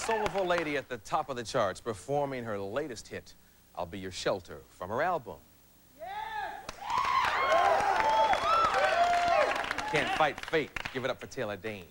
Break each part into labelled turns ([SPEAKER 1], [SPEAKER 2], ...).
[SPEAKER 1] soulful lady at the top of the charts, performing her latest hit, I'll Be Your Shelter, from her album. Can't Fight Fate. Give it up for Taylordayne.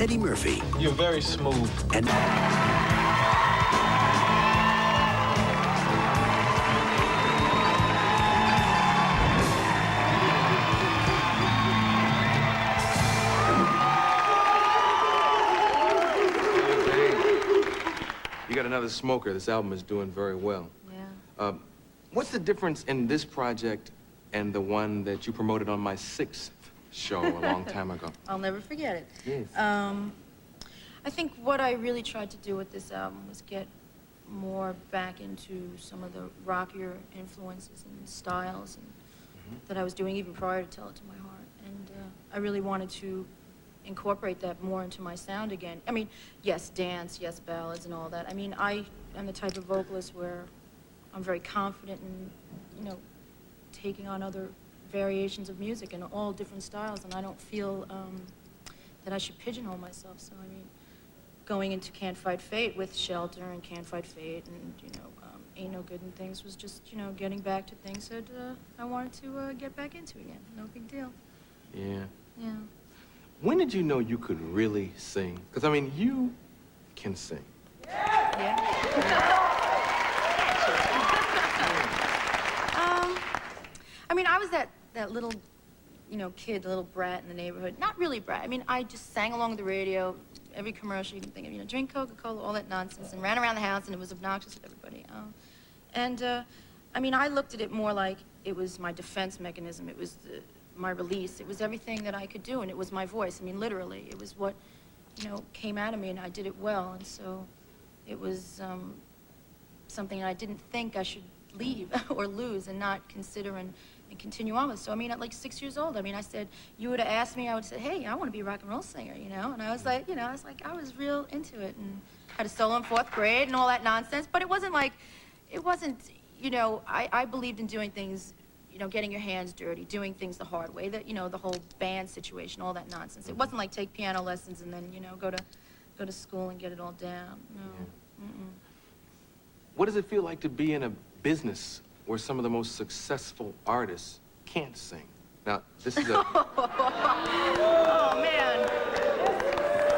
[SPEAKER 2] Eddie Murphy.
[SPEAKER 1] You're very smooth.
[SPEAKER 2] And
[SPEAKER 1] you got another smoker. This album is doing very well.
[SPEAKER 3] Yeah.
[SPEAKER 1] What's the difference in this project and the one that you promoted on my 6th show a long time ago?
[SPEAKER 3] I'll never forget it.
[SPEAKER 1] Yes.
[SPEAKER 3] I think what I really tried to do with this album was get more back into some of the rockier influences and styles and that I was doing even prior to Tell It to My Heart. And I really wanted to incorporate that more into my sound again. I mean, yes, dance, yes, ballads and all that. I mean, I am the type of vocalist where I'm very confident in, you know, taking on other variations of music in all different styles, and I don't feel that I should pigeonhole myself. So, I mean, going into Can't Fight Fate with Shelter and Can't Fight Fate and, you know, Ain't No Good in Things was just, you know, getting back to things that I wanted to get back into again. No big deal.
[SPEAKER 1] Yeah.
[SPEAKER 3] Yeah.
[SPEAKER 1] When did you know you could really sing? Because, I mean, you can sing.
[SPEAKER 3] Yeah. I mean, I was that little, you know, kid, the little brat in the neighborhood. Not really brat. I mean, I just sang along the radio, every commercial you can think of, you know, drink Coca-Cola, all that nonsense, and ran around the house, and it was obnoxious to everybody. I mean, I looked at it more like it was my defense mechanism. It was my release. It was everything that I could do, and it was my voice. I mean, literally, it was what, you know, came out of me, and I did it well, and so it was something I didn't think I should leave or lose and not consider and continue on with. So, I mean, at like 6 years old, I mean, I said, you would have asked me, I would have said, hey, I want to be a rock and roll singer, you know? And I was like, you know, I was real into it and had a solo in 4th grade and all that nonsense. But it wasn't like, you know, I believed in doing things, you know, getting your hands dirty, doing things the hard way, that, you know, the whole band situation, all that nonsense. It wasn't like take piano lessons and then, you know, go to school and get it all down. No.
[SPEAKER 1] Yeah. What does it feel like to be in a business where some of the most successful artists can't sing? Now, this is a...
[SPEAKER 3] Oh, man.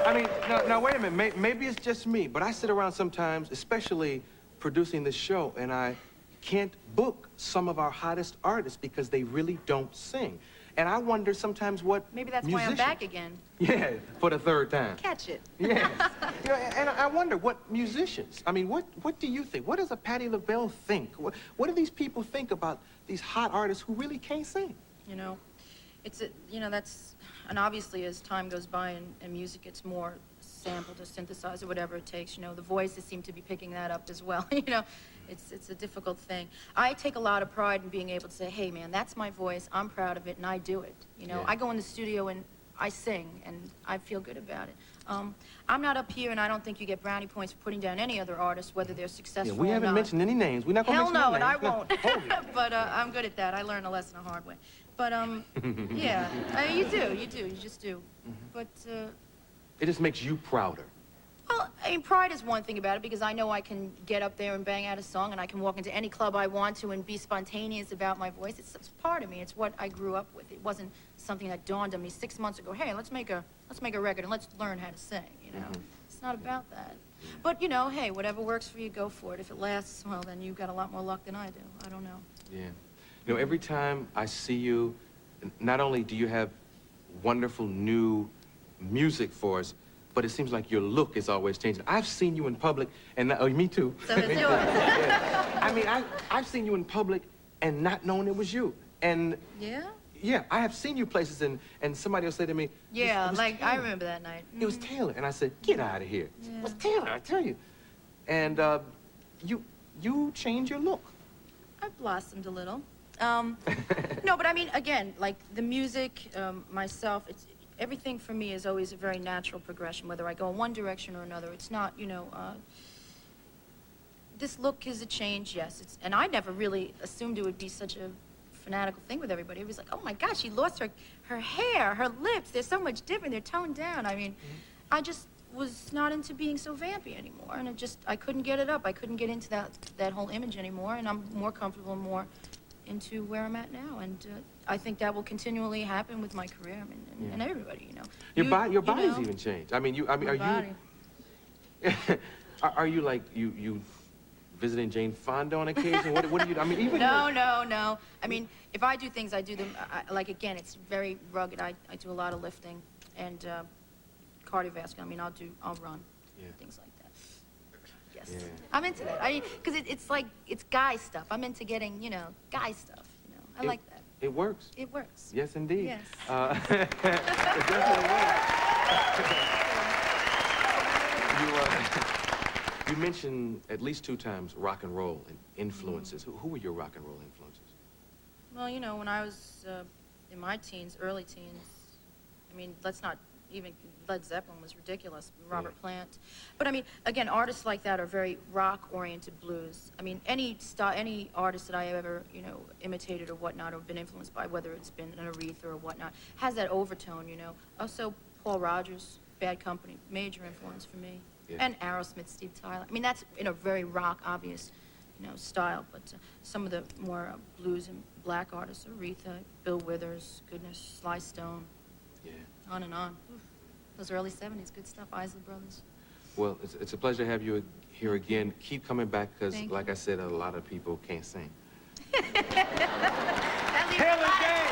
[SPEAKER 1] I mean, now wait a minute. Maybe it's just me, but I sit around sometimes, especially producing this show, and I can't book some of our hottest artists because they really don't sing. And I wonder sometimes what
[SPEAKER 3] Maybe that's
[SPEAKER 1] musicians...
[SPEAKER 3] why I'm back again.
[SPEAKER 1] Yeah, for the 3rd time.
[SPEAKER 3] Catch it.
[SPEAKER 1] Yeah. You know, and I wonder what musicians, I mean, what do you think? What does a Patti LaBelle think? What do these people think about these hot artists who really can't sing?
[SPEAKER 3] You know, you know, that's, and obviously as time goes by and music gets more sampled or synthesized or whatever it takes, you know, the voices seem to be picking that up as well. You know, it's a difficult thing. I take a lot of pride in being able to say, hey man, that's my voice, I'm proud of it, and I do it. You know,
[SPEAKER 1] Yeah.
[SPEAKER 3] I go in the studio and I sing, and I feel good about it. I'm not up here, and I don't think you get brownie points for putting down any other artist, whether they're successful or not.
[SPEAKER 1] Yeah, we haven't mentioned any names. We're not going to mention
[SPEAKER 3] Hell no,
[SPEAKER 1] any
[SPEAKER 3] and
[SPEAKER 1] names.
[SPEAKER 3] I won't. But I'm good at that. I learned a lesson the hard way. But, yeah, you just do. But,
[SPEAKER 1] It just makes you prouder.
[SPEAKER 3] well, I mean, pride is one thing about it, because I know I can get up there and bang out a song, and I can walk into any club I want to and be spontaneous about my voice. It's part of me. It's what I grew up with. It wasn't something that dawned on me 6 months ago. Hey, let's make a record and let's learn how to sing, you know? It's not about that. But, you know, hey, whatever works for you, go for it. If it lasts, well, then you've got a lot more luck than I do. I don't know.
[SPEAKER 1] Yeah. You know, every time I see you, not only do you have wonderful new music for us, but it seems like your look is always changing. I've seen you in public, and me too.
[SPEAKER 3] So does yours.
[SPEAKER 1] Yeah. I mean, I've seen you in public and not knowing it was you. And
[SPEAKER 3] Yeah?
[SPEAKER 1] yeah, I have seen you places, and somebody will say to me,
[SPEAKER 3] Yeah,
[SPEAKER 1] it was
[SPEAKER 3] like, I
[SPEAKER 1] Taylor.
[SPEAKER 3] remember that night.
[SPEAKER 1] It was Taylor. And I said, get out of here.
[SPEAKER 3] Yeah.
[SPEAKER 1] It was Taylor, I tell you. And you changed your look.
[SPEAKER 3] I've blossomed a little. No, but I mean, again, like the music, myself, everything for me is always a very natural progression, whether I go in one direction or another. It's not, you know, this look is a change, yes. And I never really assumed it would be such a fanatical thing with everybody. It was like, oh my gosh, she lost her hair, her lips, they're so much different, they're toned down. I mean, I just was not into being so vampy anymore, and I couldn't get it up. I couldn't get into that whole image anymore, and I'm more comfortable and more into where I'm at now, and I think that will continually happen with my career. I mean, and everybody, you know.
[SPEAKER 1] Your body's
[SPEAKER 3] know,
[SPEAKER 1] even changed. I mean, are
[SPEAKER 3] body.
[SPEAKER 1] you? Are you like you visiting Jane Fonda on occasion? What do you? I mean, even
[SPEAKER 3] No. I mean, if I do things, I do them. Like again, it's very rugged. I do a lot of lifting and cardiovascular. I mean, I'll run, things like that. Yes,
[SPEAKER 1] Yeah.
[SPEAKER 3] I'm into that. Because it's like it's guy stuff. I'm into getting, you know, guy stuff. You know, I like that.
[SPEAKER 1] It works.
[SPEAKER 3] It works.
[SPEAKER 1] Yes, indeed.
[SPEAKER 3] Yes.
[SPEAKER 1] It definitely works. You mentioned at least 2 times rock and roll and influences. Who were your rock and roll influences?
[SPEAKER 3] Well, you know, when I was in my teens, early teens, I mean, let's not even, Led Zeppelin was ridiculous, Robert Plant. But I mean, again, artists like that are very rock-oriented blues. I mean, any artist that I ever, you know, imitated or whatnot, or been influenced by, whether it's been an Aretha or whatnot, has that overtone, you know. Also, Paul Rodgers, Bad Company, major influence for me.
[SPEAKER 1] Yeah.
[SPEAKER 3] And Aerosmith, Steve Tyler. I mean, that's in a very rock, obvious, you know, style. But some of the more blues and black artists, Aretha, Bill Withers, goodness, Sly Stone.
[SPEAKER 1] Yeah.
[SPEAKER 3] On and on. Oof. Those early 70s, good stuff, Isley Brothers.
[SPEAKER 1] Well, it's a pleasure to have you here again. Keep coming back because,
[SPEAKER 3] Thank
[SPEAKER 1] like
[SPEAKER 3] you.
[SPEAKER 1] I said, a lot of people can't sing.
[SPEAKER 3] That leaves a lot of
[SPEAKER 1] Taylordayne!